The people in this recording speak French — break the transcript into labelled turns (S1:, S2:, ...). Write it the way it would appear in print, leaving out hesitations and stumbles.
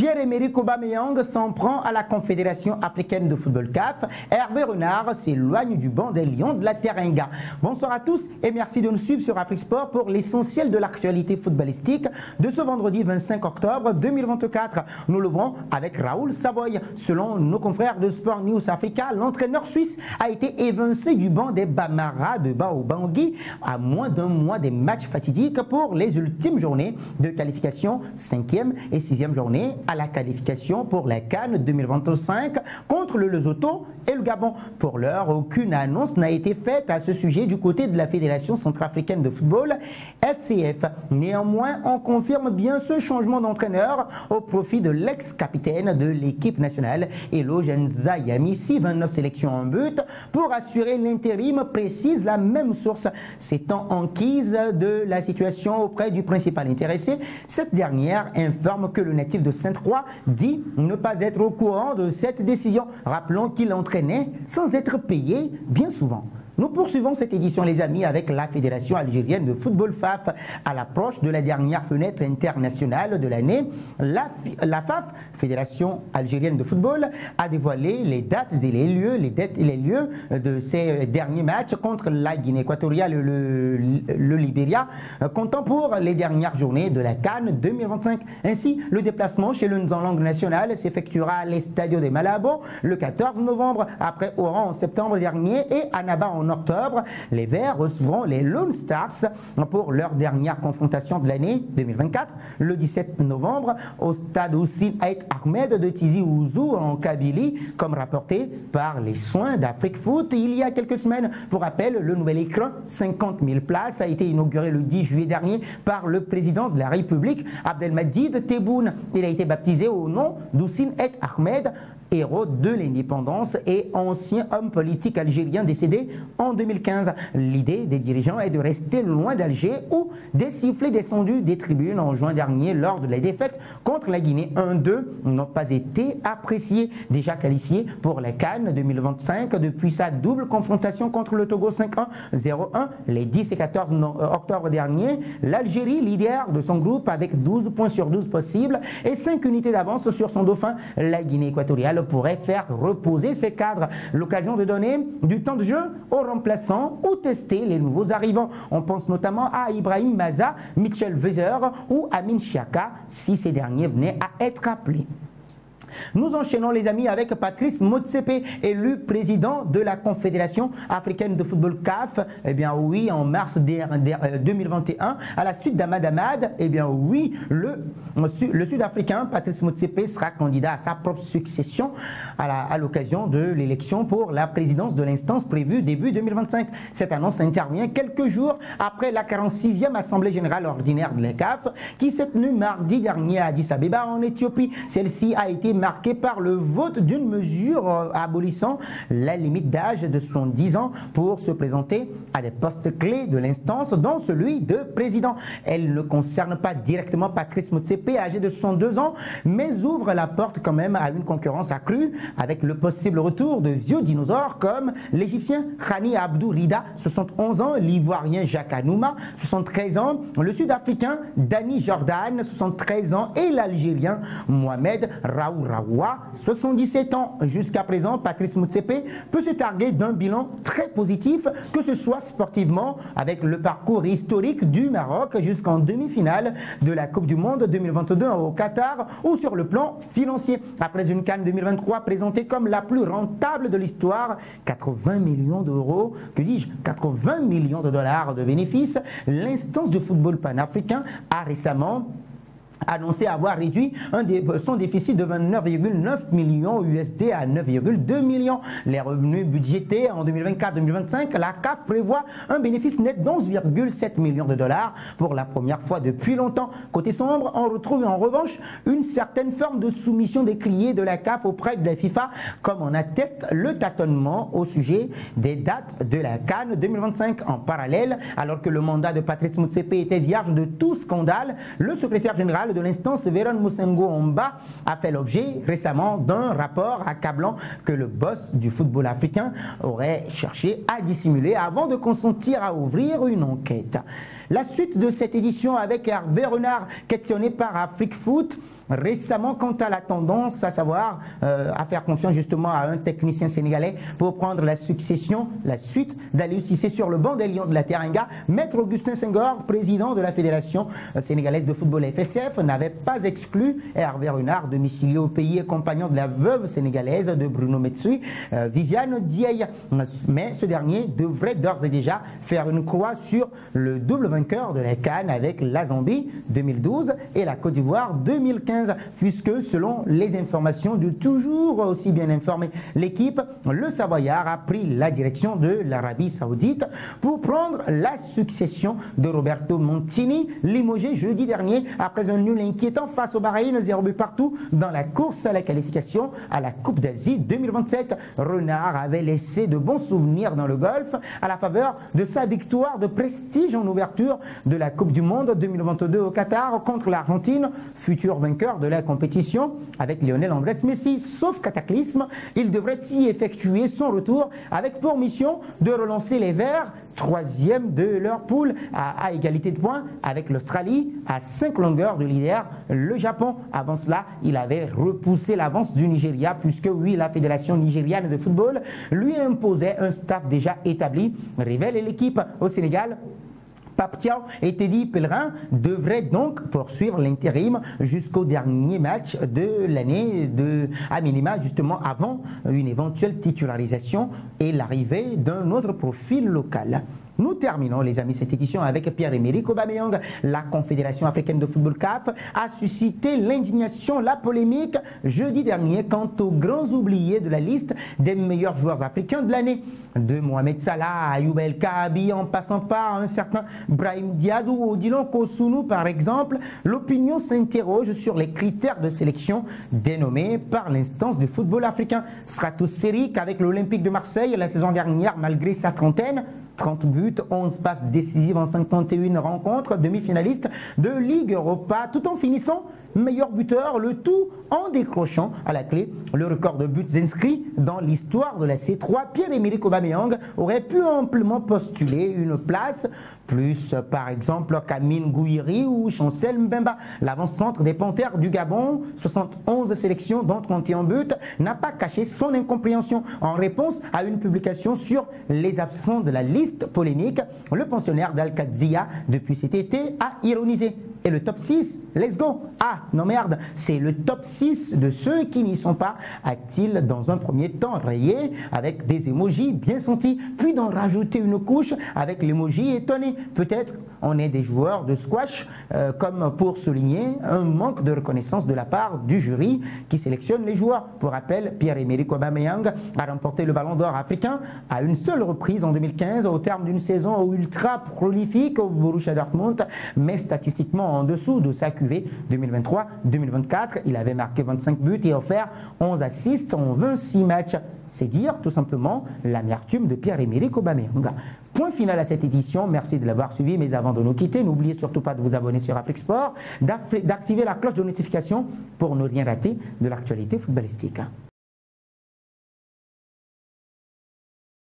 S1: Pierre-Emerick Aubameyang s'en prend à la Confédération africaine de football CAF. Hervé Renard s'éloigne du banc des Lions de la Teranga. Bonsoir à tous et merci de nous suivre sur Afrique Sport pour l'essentiel de l'actualité footballistique de ce vendredi 25 octobre 2024. Nous l'ouvrons avec Raoul Savoy. Selon nos confrères de Sport News Africa, l'entraîneur suisse a été évincé du banc des Bamara de Bangui à moins d'un mois des matchs fatidiques pour les ultimes journées de qualification, 5e et 6e journée à la qualification pour la CAN 2025 contre le Lesotho et le Gabon. Pour l'heure, aucune annonce n'a été faite à ce sujet du côté de la Fédération centrafricaine de football, FCF. Néanmoins, on confirme bien ce changement d'entraîneur au profit de l'ex-capitaine de l'équipe nationale, Elo Genza Yamissi, 29 sélections en but, pour assurer l'intérim, précise la même source. S'étant enquise de la situation auprès du principal intéressé, cette dernière informe que le natif de Sainte-Croix dit ne pas être au courant de cette décision. Rappelons qu'il entraînait sans être payé bien souvent. Nous poursuivons cette édition, les amis, avec la Fédération algérienne de football FAF. À l'approche de la dernière fenêtre internationale de l'année, la FAF, Fédération algérienne de football, a dévoilé les dates et les lieux de ces derniers matchs contre la Guinée équatoriale et le Libéria, comptant pour les dernières journées de la CAN 2025. Ainsi, le déplacement chez le Nzanlang national s'effectuera à l'Estadio de Malabo le 14 novembre, après Oran en septembre dernier et Annaba en octobre. Les Verts recevront les Lone Stars pour leur dernière confrontation de l'année 2024 le 17 novembre au stade Hussein Ait Ahmed de Tizi Ouzou en Kabylie, comme rapporté par les soins d'Afrique Foot il y a quelques semaines. Pour rappel, le nouvel écran 50 000 places a été inauguré le 10 juillet dernier par le président de la République, Abdelmadjid Tebboune. Il a été baptisé au nom d'Hussein Ait Ahmed, héros de l'indépendance et ancien homme politique algérien décédé en 2015. L'idée des dirigeants est de rester loin d'Alger où des sifflets descendus des tribunes en juin dernier lors de la défaite contre la Guinée 1-2 n'ont pas été appréciés. Déjà qualifié pour la CAN 2025 depuis sa double confrontation contre le Togo 5-1, 0-1 les 10 et 14 octobre dernier, l'Algérie, leader de son groupe avec 12 points sur 12 possibles et 5 unités d'avance sur son dauphin, la Guinée équatoriale, pourrait faire reposer ses cadres. L'occasion de donner du temps de jeu aux remplaçants ou tester les nouveaux arrivants. On pense notamment à Ibrahim Maza, Mitchell Weiser ou Amin Chiaka si ces derniers venaient à être appelés. Nous enchaînons, les amis, avec Patrice Motsepe, élu président de la Confédération africaine de football CAF. Eh bien oui, en mars 2021, à la suite d'Ahmad Ahmad, eh bien oui, le Sud-Africain Patrice Motsepe sera candidat à sa propre succession à l'occasion de l'élection pour la présidence de l'instance prévue début 2025. Cette annonce intervient quelques jours après la 46e Assemblée générale ordinaire de la CAF qui s'est tenue mardi dernier à Addis Abeba en Éthiopie. Celle-ci a été marqué par le vote d'une mesure abolissant la limite d'âge de 70 ans pour se présenter à des postes clés de l'instance, dont celui de président. Elle ne concerne pas directement Patrice Motsepe, âgé de 62 ans, mais ouvre la porte quand même à une concurrence accrue avec le possible retour de vieux dinosaures comme l'Égyptien Khani Abdou Rida, 71 ans, l'Ivoirien Jacques Anouma, 73 ans, le Sud-Africain Dani Jordan, 73 ans, et l'Algérien Mohamed Raoura, 77 ans. Jusqu'à présent, Patrice Motsepe peut se targuer d'un bilan très positif, que ce soit sportivement avec le parcours historique du Maroc jusqu'en demi-finale de la Coupe du Monde 2022 au Qatar, ou sur le plan financier. Après une CAN 2023 présentée comme la plus rentable de l'histoire, 80 millions d'euros, que dis-je, 80 millions de dollars de bénéfices, l'instance de football panafricain a récemment annoncé avoir réduit son déficit de 29,9 millions USD à 9,2 millions. Les revenus budgétés en 2024-2025, la CAF prévoit un bénéfice net d'11,7 millions de dollars pour la première fois depuis longtemps. Côté sombre, on retrouve en revanche une certaine forme de soumission décriée de la CAF auprès de la FIFA, comme en atteste le tâtonnement au sujet des dates de la CAN 2025. En parallèle, alors que le mandat de Patrice Motsepe était vierge de tout scandale, le secrétaire général de l'instance, Véron Moussengo Omba, a fait l'objet récemment d'un rapport accablant que le boss du football africain aurait cherché à dissimuler avant de consentir à ouvrir une enquête. La suite de cette édition avec Hervé Renard, questionné par Afrique Foot. récemment quant à la tendance, à savoir à faire confiance justement à un technicien sénégalais pour prendre la succession, la suite d'Aliou Cissé sur le banc des Lions de la Teranga. Maître Augustin Senghor, président de la Fédération sénégalaise de football FSF, n'avait pas exclu Hervé Renard, domicilié au pays et compagnon de la veuve sénégalaise de Bruno Metsu, Viviane Diaye. Mais ce dernier devrait d'ores et déjà faire une croix sur le double vainqueur de la CAN avec la Zambie 2012 et la Côte d'Ivoire 2015, puisque selon les informations du toujours aussi bien informé l'équipe, le Savoyard a pris la direction de l'Arabie Saoudite pour prendre la succession de Roberto Montini, limogé jeudi dernier après un nul inquiétant face au Bahreïn, 0 but partout dans la course à la qualification à la Coupe d'Asie 2027. Renard avait laissé de bons souvenirs dans le golf à la faveur de sa victoire de prestige en ouverture de la Coupe du Monde 2022 au Qatar contre l'Argentine, futur vainqueur de la compétition avec Lionel Andrés Messi. Sauf cataclysme, il devrait y effectuer son retour avec pour mission de relancer les Verts, troisième de leur poule à égalité de points avec l'Australie à 5 longueurs de leader, le Japon. Avant cela, il avait repoussé l'avance du Nigeria puisque oui, la Fédération nigériane de football lui imposait un staff déjà établi, révèle l'équipe au Sénégal. Pape Thiaw et Teddy Pellerin devraient donc poursuivre l'intérim jusqu'au dernier match de l'année, à minima justement avant une éventuelle titularisation et l'arrivée d'un autre profil local. Nous terminons, les amis, cette édition avec Pierre-Emerick Aubameyang. La Confédération africaine de football CAF a suscité l'indignation, la polémique jeudi dernier quant aux grands oubliés de la liste des meilleurs joueurs africains de l'année. De Mohamed Salah à Ayoub El Kaabi, en passant par un certain Brahim Diaz ou Odilon Kosunu par exemple, l'opinion s'interroge sur les critères de sélection dénommés par l'instance du football africain. Stratosphérique avec l'Olympique de Marseille la saison dernière malgré sa trentaine, 30 buts, 11 passes décisives en 51 rencontres, demi-finaliste de Ligue Europa, tout en finissant meilleur buteur, le tout en décrochant à la clé le record de buts inscrits dans l'histoire de la C3. Pierre-Emerick Aubameyang aurait pu amplement postuler une place, plus par exemple Kamine Gouiri ou Chancel Mbemba. L'avant-centre des Panthères du Gabon, 71 sélections dont 31 buts, n'a pas caché son incompréhension. En réponse à une publication sur les absents de la liste polémique, le pensionnaire d'Al-Qadsiya depuis cet été a ironisé. Et le top 6, let's go. Ah, non merde, c'est le top 6 de ceux qui n'y sont pas, a-t-il dans un premier temps rayé avec des émojis bien sentis, puis d'en rajouter une couche avec l'émoji étonné. Peut-être on est des joueurs de squash, comme pour souligner un manque de reconnaissance de la part du jury qui sélectionne les joueurs. Pour rappel, Pierre-Emerick Aubameyang a remporté le Ballon d'Or africain à une seule reprise en 2015 au terme d'une saison ultra prolifique au Borussia Dortmund, mais statistiquement en dessous de sa QV 2023-2024. Il avait marqué 25 buts et offert 11 assists en 26 matchs. C'est dire tout simplement l'amertume de Pierre-Emerick Aubameyang. Point final à cette édition, merci de l'avoir suivi, mais avant de nous quitter, n'oubliez surtout pas de vous abonner sur Afrique Sport, d'activer la cloche de notification pour ne rien rater de l'actualité footballistique.